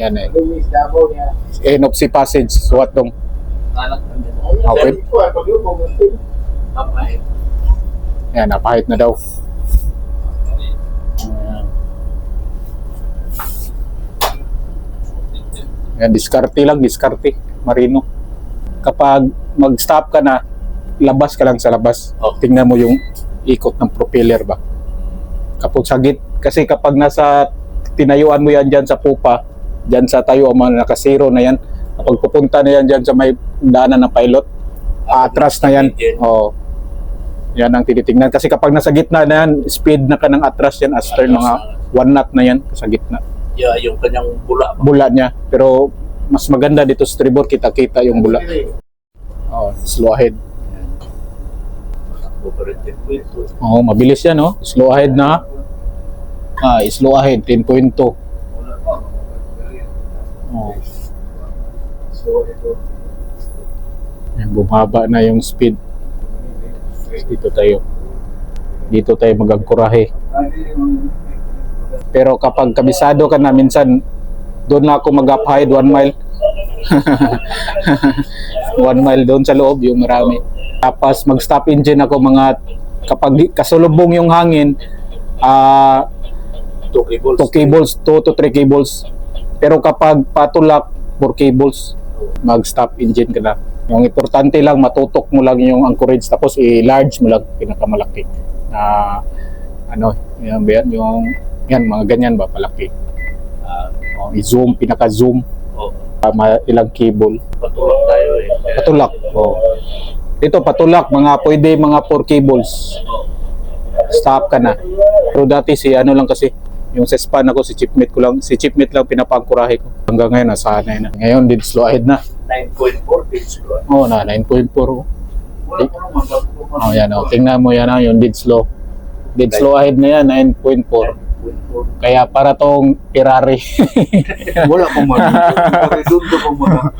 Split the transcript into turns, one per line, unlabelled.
Yan eh. Enopsi Passage, suwat dong. Okay. Yan, napahit na daw. Yan, diskarte lang, diskarte. Marino. Kapag mag-stop ka na, labas ka lang sa labas. Tingnan mo yung ikot ng propeller ba. Kapag sagit, kasi kapag nasa tinayuan mo yan dyan sa pupa, dyan sa tayo ang mga nakasiro na yan, kapag pupunta na yan dyan sa may daanan ng pilot, atras na yan. Oh. Yan ang tinitingnan. Kasi kapag nasa gitna na yan, speed na ka ng atras yan, astern, mga 1 knot na yan sa gitna.
Yeah, yung kanyang bula.
Bula niya. Pero mas maganda dito sa tribor, kita-kita yung bula. Oh, slow ahead. Oh, mabilis yan, oh. Slow ahead na. Slow ahead, 10.2. Oh. Yan, bumaba na yung speed. Dito tayo magagkurahe. Pero kapag kabisado ka na, minsan doon na ako mag-up high 1 mile. 1 mile doon sa loob, yung marami. Tapos mag-stop engine ako kapag kasulubong yung hangin,
2 cables.
2 to 3 cables. Pero kapag patulak, 4 cables, mag-stop engine ka na. Yung importante lang, matutok mo lang yung anchorage, tapos i-large mo lang, pinakamalaki. Yan, mga ganyan ba, palaki. I-zoom, pinaka-zoom. Ilang cable.
Patulak tayo eh.
Patulak. Dito, patulak, pwede mga 4 cables. Stop ka na. Pero dati lang kasi, yung sa span ako, si chipmate lang pinapangkurahe ko. Hanggang ngayon, nasanay na. Ngayon, din slow ahead na.
9.4 page ko.
9.4. Yan, tingnan mo yan, yung dead slow. Dead slow ahead na yan, 9.4. Kaya para tong Ferrari.
Wala pa man. Doon ko pa man.